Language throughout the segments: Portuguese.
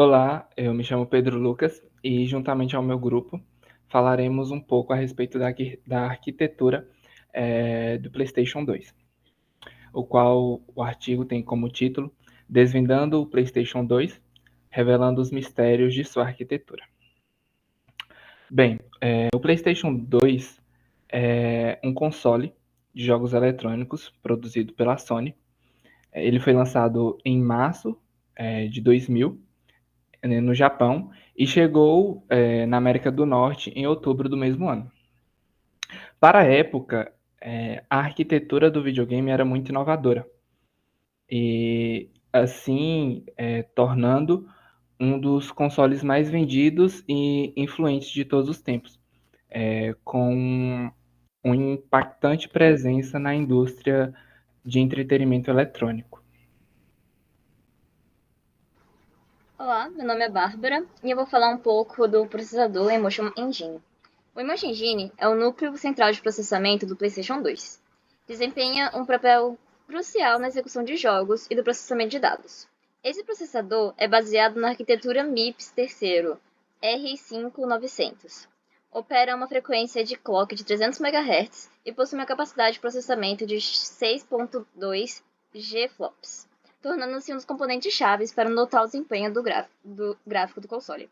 Olá, eu me chamo Pedro Lucas e, juntamente ao meu grupo, falaremos um pouco a respeito da arquitetura do PlayStation 2, o qual o artigo tem como título Desvendando o PlayStation 2, revelando os mistérios de sua arquitetura. Bem, o PlayStation 2 é um console de jogos eletrônicos produzido pela Sony. Ele foi lançado em março de 2000 no Japão e chegou na América do Norte em outubro do mesmo ano. Para a época, a arquitetura do videogame era muito inovadora e assim tornando um dos consoles mais vendidos e influentes de todos os tempos, com uma impactante presença na indústria de entretenimento eletrônico. Olá, meu nome é Bárbara e eu vou falar um pouco do processador Emotion Engine. O Emotion Engine é o núcleo central de processamento do PlayStation 2. Desempenha um papel crucial na execução de jogos e do processamento de dados. Esse processador é baseado na arquitetura MIPS III R5900. Opera a uma frequência de clock de 300 MHz e possui uma capacidade de processamento de 6.2 GFLOPS, tornando-se um dos componentes chaves para o total desempenho do gráfico do console.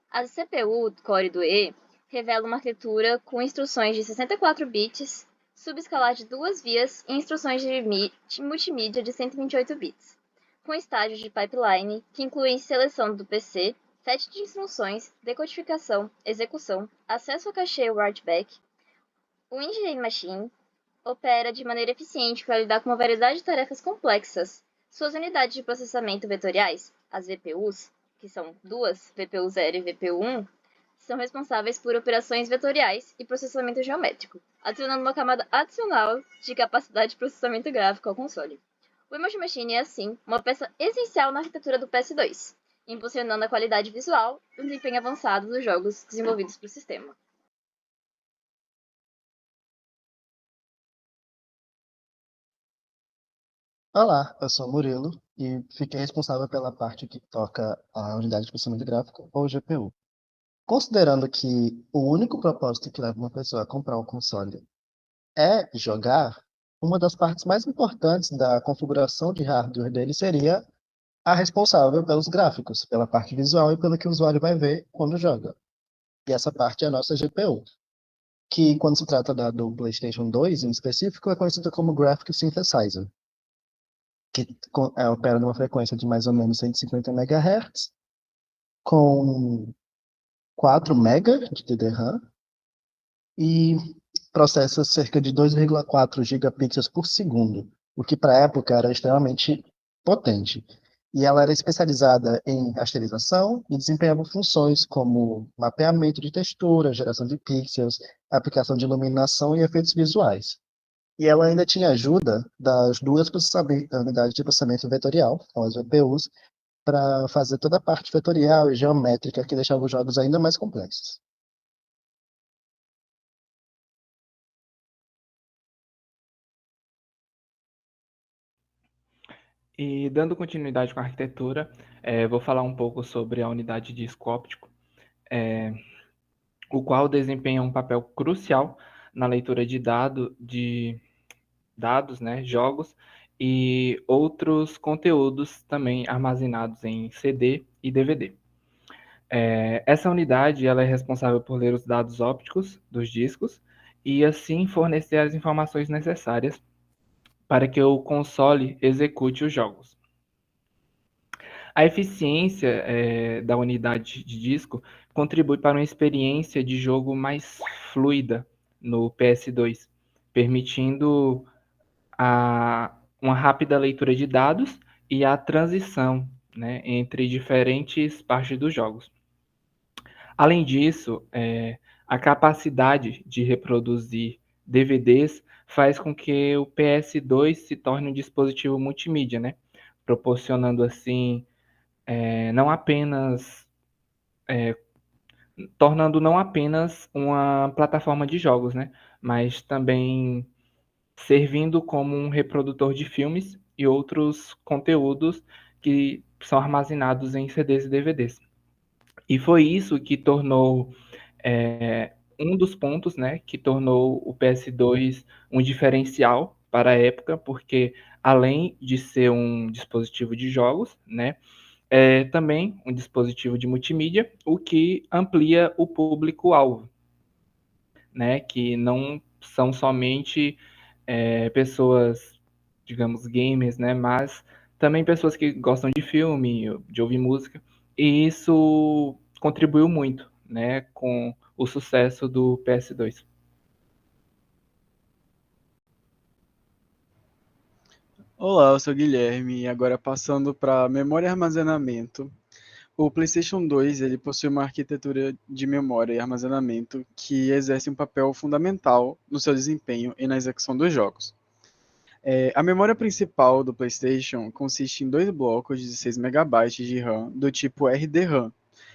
A CPU Core do E revela uma arquitetura com instruções de 64 bits, subescalar de duas vias e instruções de multimídia de 128 bits, com estágios de pipeline que incluem seleção do PC, set de instruções, decodificação, execução, acesso a cache write-back. O Engine Machine opera de maneira eficiente para lidar com uma variedade de tarefas complexas. Suas unidades de processamento vetoriais, as VPUs, que são duas, VPU 0 e VPU 1, são responsáveis por operações vetoriais e processamento geométrico, adicionando uma camada adicional de capacidade de processamento gráfico ao console. O Emotion Machine é, assim, uma peça essencial na arquitetura do PS2, impulsionando a qualidade visual e o desempenho avançado dos jogos desenvolvidos para o sistema. Olá, eu sou o Murilo e fiquei responsável pela parte que toca a unidade de processamento gráfico, ou GPU. Considerando que o único propósito que leva uma pessoa a comprar um console é jogar, uma das partes mais importantes da configuração de hardware dele seria a responsável pelos gráficos, pela parte visual e pelo que o usuário vai ver quando joga. E essa parte é a nossa GPU, que quando se trata do PlayStation 2 em específico, é conhecida como Graphic Synthesizer, que opera numa frequência de mais ou menos 150 MHz, com 4 MB de DDR e processa cerca de 2,4 gigapixels por segundo, o que para a época era extremamente potente. E ela era especializada em rasterização e desempenhava funções como mapeamento de textura, geração de pixels, aplicação de iluminação e efeitos visuais. E ela ainda tinha ajuda das duas unidades de processamento vetorial, são as VPUs, para fazer toda a parte vetorial e geométrica que deixava os jogos ainda mais complexos. E dando continuidade com a arquitetura, vou falar um pouco sobre a unidade de disco óptico, o qual desempenha um papel crucial na leitura de dados, né, jogos e outros conteúdos também armazenados em CD e DVD. Essa unidade ela é responsável por ler os dados ópticos dos discos e assim fornecer as informações necessárias para que o console execute os jogos. A eficiência da unidade de disco contribui para uma experiência de jogo mais fluida no PS2, permitindo uma rápida leitura de dados e a transição, né, entre diferentes partes dos jogos. Além disso, a capacidade de reproduzir DVDs faz com que o PS2 se torne um dispositivo multimídia, né, proporcionando assim não apenas tornando não apenas uma plataforma de jogos, né, mas também servindo como um reprodutor de filmes e outros conteúdos que são armazenados em CDs e DVDs. E foi isso que tornou um dos pontos, né, que tornou o PS2 um diferencial para a época, porque além de ser um dispositivo de jogos, né, é também um dispositivo de multimídia, o que amplia o público-alvo, né, que não são somente pessoas, digamos, gamers, né, mas também pessoas que gostam de filme, de ouvir música, e isso contribuiu muito, né, com o sucesso do PS2. Olá, eu sou o Guilherme e agora passando para memória e armazenamento. O PlayStation 2 ele possui uma arquitetura de memória e armazenamento que exerce um papel fundamental no seu desempenho e na execução dos jogos. A memória principal do PlayStation consiste em dois blocos de 16 megabytes de RAM do tipo RDRAM,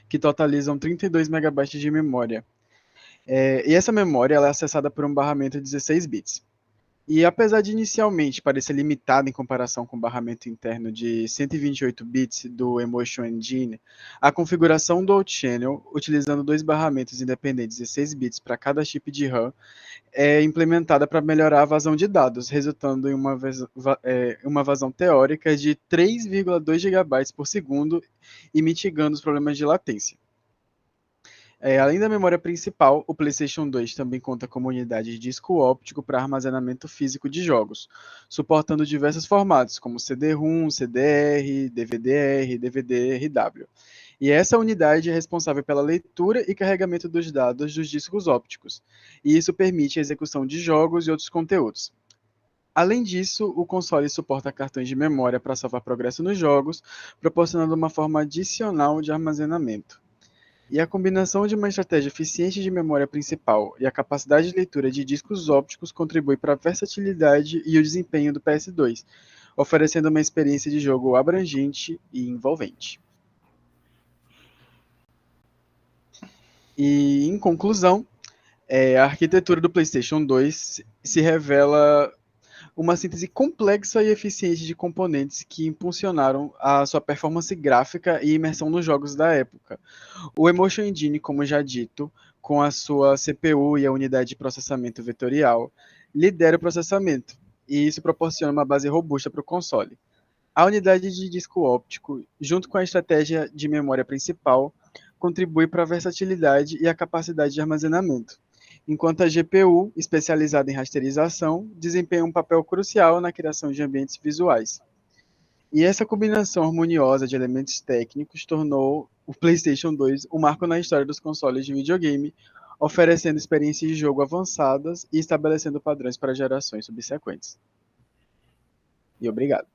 que totalizam 32 megabytes de memória. E essa memória ela é acessada por um barramento de 16 bits. E apesar de inicialmente parecer limitada em comparação com o barramento interno de 128 bits do Emotion Engine, a configuração Dual Channel, utilizando dois barramentos independentes de 6 bits para cada chip de RAM, é implementada para melhorar a vazão de dados, resultando em uma vazão teórica de 3,2 GB por segundo e mitigando os problemas de latência. Além da memória principal, o PlayStation 2 também conta com uma unidade de disco óptico para armazenamento físico de jogos, suportando diversos formatos, como CD-ROM, CDR, DVD-R, DVD-RW. E essa unidade é responsável pela leitura e carregamento dos dados dos discos ópticos, e isso permite a execução de jogos e outros conteúdos. Além disso, o console suporta cartões de memória para salvar progresso nos jogos, proporcionando uma forma adicional de armazenamento. E a combinação de uma estratégia eficiente de memória principal e a capacidade de leitura de discos ópticos contribui para a versatilidade e o desempenho do PS2, oferecendo uma experiência de jogo abrangente e envolvente. E, em conclusão, a arquitetura do PlayStation 2 se revela uma síntese complexa e eficiente de componentes que impulsionaram a sua performance gráfica e imersão nos jogos da época. O Emotion Engine, como já dito, com a sua CPU e a unidade de processamento vetorial, lidera o processamento, e isso proporciona uma base robusta para o console. A unidade de disco óptico, junto com a estratégia de memória principal, contribui para a versatilidade e a capacidade de armazenamento, enquanto a GPU, especializada em rasterização, desempenha um papel crucial na criação de ambientes visuais. E essa combinação harmoniosa de elementos técnicos tornou o PlayStation 2 um marco na história dos consoles de videogame, oferecendo experiências de jogo avançadas e estabelecendo padrões para gerações subsequentes. E obrigado.